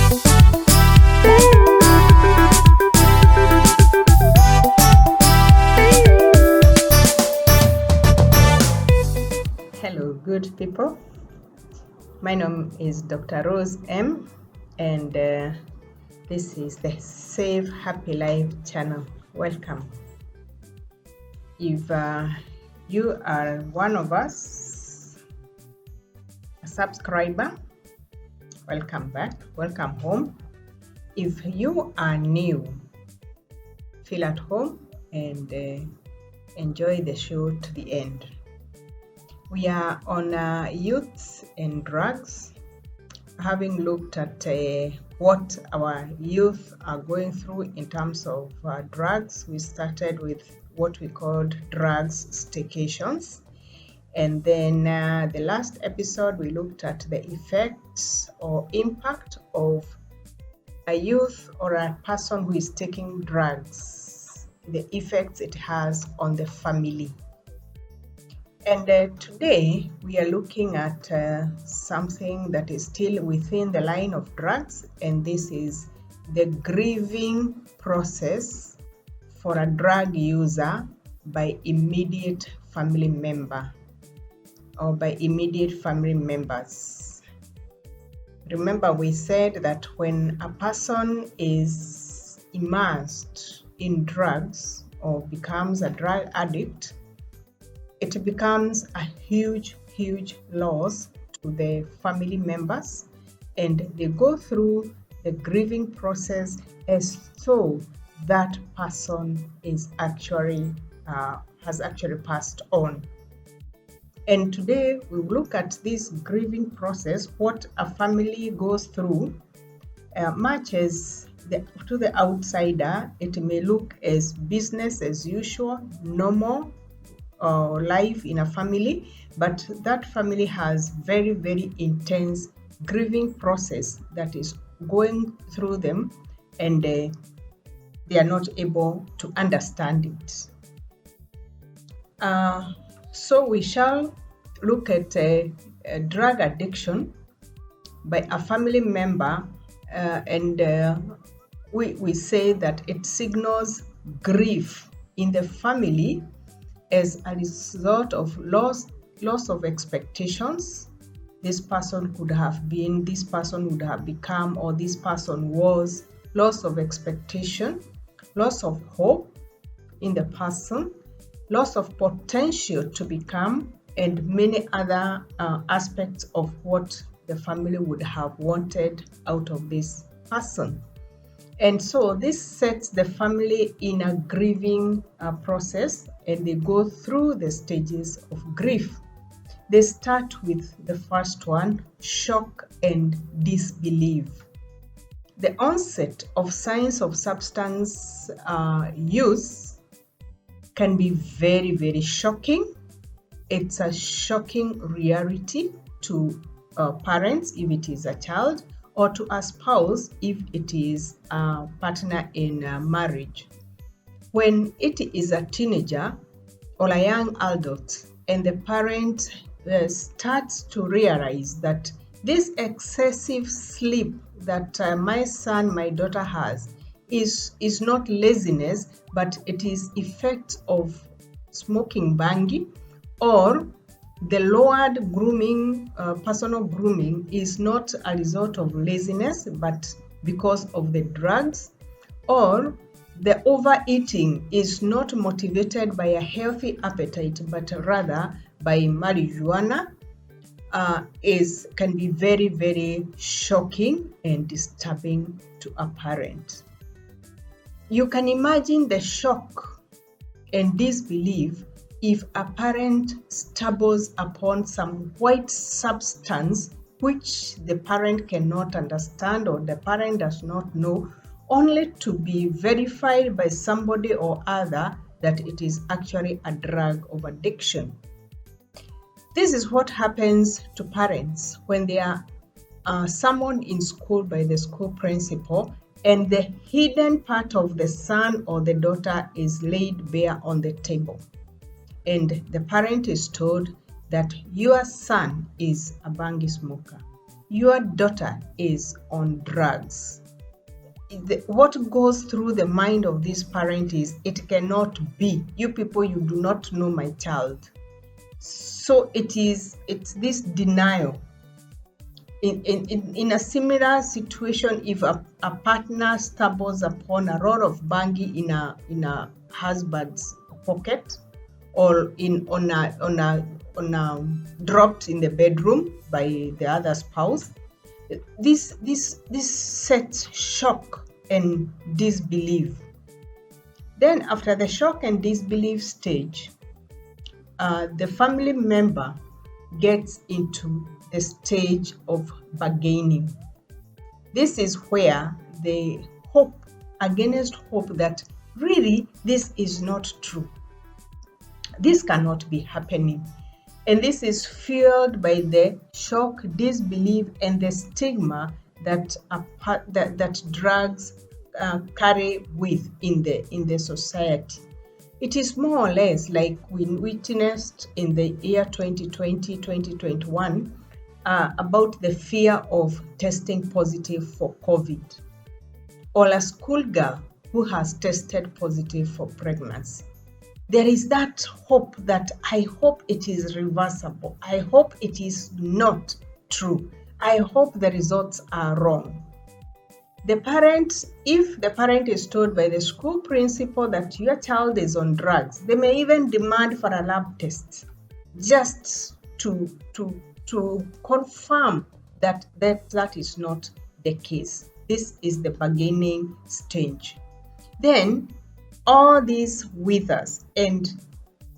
Hello, good people. My name is Dr. Rose M, and this is the Save Happy Life channel. Welcome. If you are one of us, a subscriber, welcome back, welcome home. If you are new, feel at home and enjoy the show to the end. We are on youth and drugs, having looked at what our youth are going through in terms of drugs. We started with what we called drugs staycations. And then the last episode, we looked at the effects or impact of a youth or a person who is taking drugs, the effects it has on the family. And today we are looking at something that is still within the line of drugs, and this is the grieving process for a drug user by immediate family member or by immediate family members. Remember, we said that when a person is immersed in drugs or becomes a drug addict, it becomes a huge loss to the family members, and they go through the grieving process as though that person is actually has actually passed on. And today we will look at this grieving process, what a family goes through. Much as to the outsider, it may look as business as usual, normal life in a family, but that family has very intense grieving process that is going through them, and they are not able to understand it. So we shall look at drug addiction by a family member, and we say that it signals grief in the family as a result of loss of expectations. This person could have been, this person would have become, or this person was. Loss of expectation, loss of hope in the person, loss of potential to become, and many other aspects of what the family would have wanted out of this person. And so this sets the family in a grieving process, and they go through the stages of grief. They start with the first one, shock and disbelief. The onset of signs of substance use can be very shocking. It's a shocking reality to parents if it is a child, or to a spouse if it is a partner in marriage. When it is a teenager or a young adult, and the parent starts to realize that this excessive sleep that my son, my daughter has is not laziness, but it is effect of smoking bangi, or the lowered grooming, personal grooming is not a result of laziness, but because of the drugs, or the overeating is not motivated by a healthy appetite, but rather by marijuana, can be very shocking and disturbing to a parent. You can imagine the shock and disbelief if a parent stumbles upon some white substance which the parent cannot understand or the parent does not know, only to be verified by somebody or other that it is actually a drug of addiction. This is what happens to parents when they are summoned in school by the school principal, and the hidden part of the son or the daughter is laid bare on the table. And the parent is told that your son is a bangi smoker, your daughter is on drugs, what goes through the mind of this parent is, it cannot be. You people, you do not know my child. So it's this denial. In a similar situation, if a partner stumbles upon a roll of bangi in a husband's pocket, or dropped in the bedroom by the other spouse, this sets shock and disbelief. Then after the shock and disbelief stage, the family member gets into the stage of bargaining. This is where they hope against hope that really this is not true. This cannot be happening. And this is fueled by the shock, disbelief, and the stigma that drugs carry with in the society. It is more or less like we witnessed in the year 2020, 2021, about the fear of testing positive for COVID, or a schoolgirl who has tested positive for pregnancy. There is that hope that I hope it is reversible. I hope it is not true. I hope the results are wrong. If the parent is told by the school principal that your child is on drugs, they may even demand for a lab test just to confirm that is not the case. This is the bargaining stage. Then all this withers and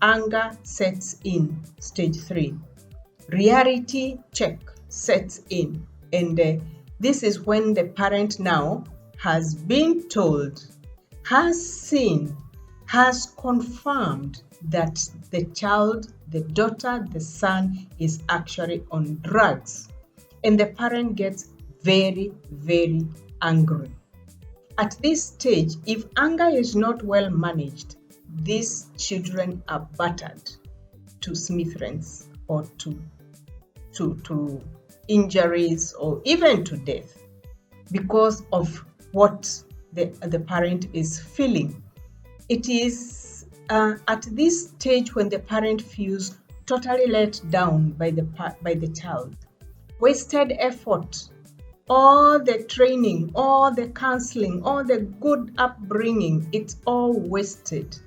anger sets in, stage 3. Reality check sets in, and this is when the parent now has been told, has seen, has confirmed that the child, the daughter, the son is actually on drugs. And the parent gets very, very angry. At this stage, if anger is not well managed, these children are battered to smithereens or to injuries or even to death because of what the parent is feeling. It is at this stage when the parent feels totally let down by the child. Wasted effort, all the training, all the counseling, all the good upbringing, it's all wasted.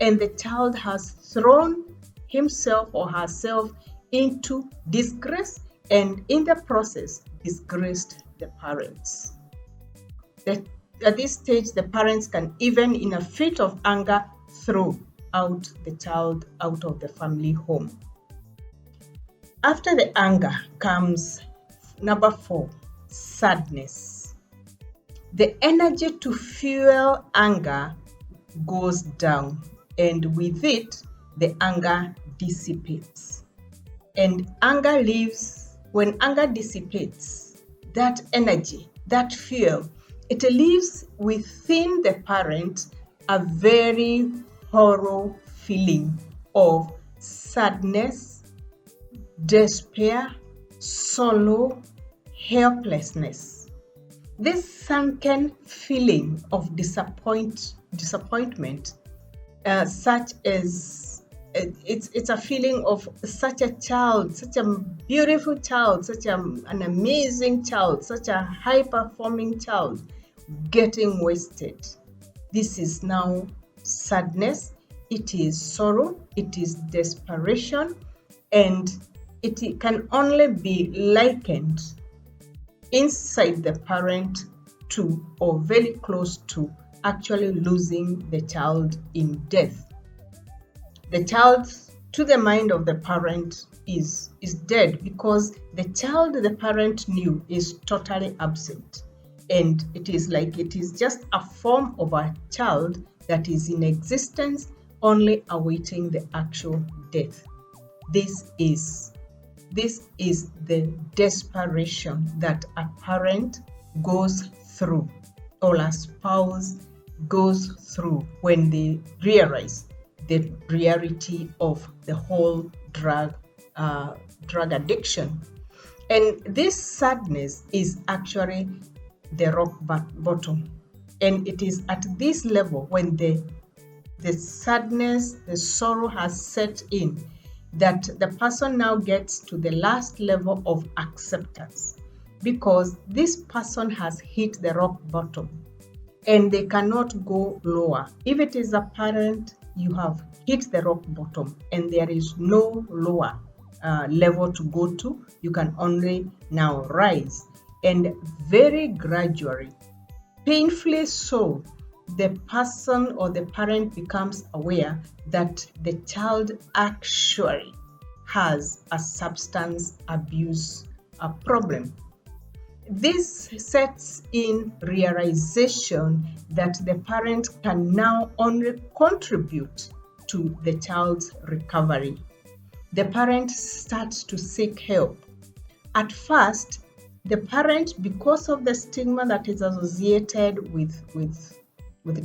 And the child has thrown himself or herself into disgrace, and in the process, disgraced the parents. At this stage, the parents can even, in a fit of anger, throw out the child out of the family home. After the anger comes number 4, sadness. The energy to fuel anger goes down, and with it, the anger dissipates. And anger leaves, when anger dissipates, that energy, that fuel, it leaves within the parent a very horrible feeling of sadness, despair, sorrow, helplessness. This sunken feeling of disappointment, such as it's a feeling of such a child, such a beautiful child, such an amazing child, such a high-performing child getting wasted. This is now sadness, it is sorrow, it is desperation, and it can only be likened inside the parent to, or very close to, actually losing the child in death. The child, to the mind of the parent, is dead because the child the parent knew is totally absent. And it is like it is just a form of a child that is in existence, only awaiting the actual death. This is the desperation that a parent goes through, or a spouse goes through when they realize the reality of the whole drug addiction. And this sadness is actually the rock bottom. And it is at this level when the sadness, the sorrow has set in, that the person now gets to the last level of acceptance, because this person has hit the rock bottom and they cannot go lower. If it is a parent, you have hit the rock bottom and there is no lower level to go to. You can only now rise, and very gradually, painfully so, the person or the parent becomes aware that the child actually has a substance abuse problem. This sets in realization that the parent can now only contribute to the child's recovery. The parent starts to seek help. At first, the parent, because of the stigma that is associated with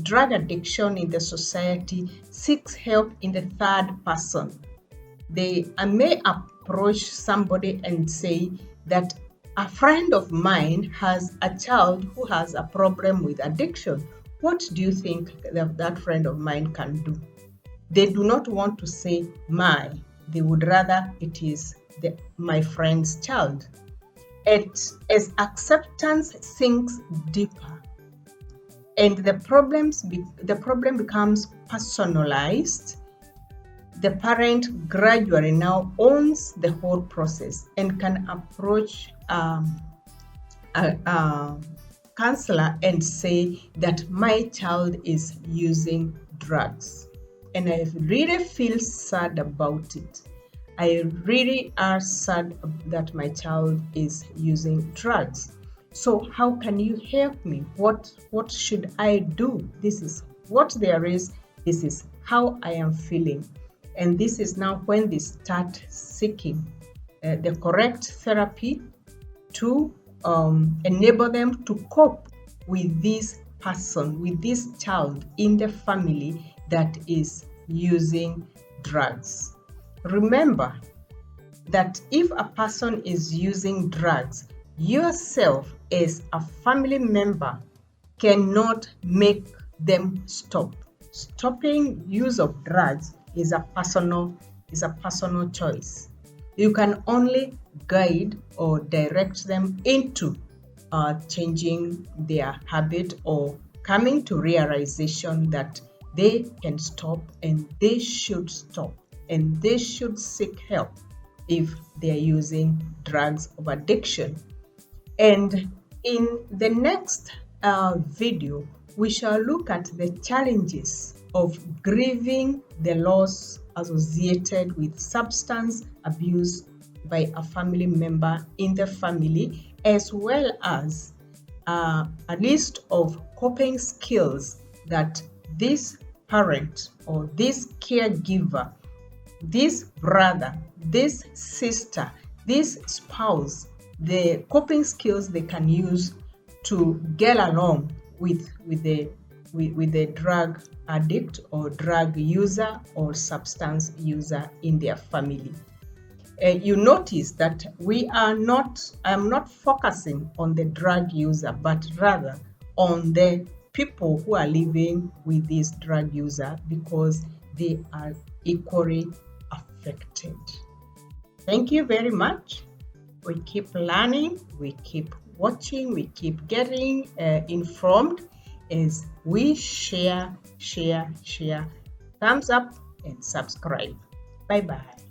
drug addiction in the society, seeks help in the third person. They may approach somebody and say that a friend of mine has a child who has a problem with addiction. What do you think that friend of mine can do? They do not want to say my. They would rather it is my friend's child. As acceptance sinks deeper and the problem becomes personalized, the parent gradually now owns the whole process and can approach a counselor and say that my child is using drugs. And I really feel sad about it. I really are sad that my child is using drugs. So how can you help me? What should I do? This is what there is. This is how I am feeling. And this is now when they start seeking the correct therapy to enable them to cope with this person, with this child in the family that is using drugs. Remember that if a person is using drugs, yourself as a family member cannot make them stop. Stopping use of drugs is a personal choice. You can only guide or direct them into changing their habit or coming to realization that they can stop and they should stop and they should seek help if they are using drugs of addiction. And in the next video, we shall look at the challenges of grieving the loss associated with substance abuse by a family member in the family, as well as a list of coping skills that this parent or this caregiver, this brother, this sister, this spouse, the coping skills they can use to get along with the drug addict or drug user or substance user in their family. You notice that I'm not focusing on the drug user, but rather on the people who are living with this drug user, because they are equally affected. Thank you very much. We keep learning, we keep watching, we keep getting informed as we share. Thumbs up and subscribe. Bye-bye.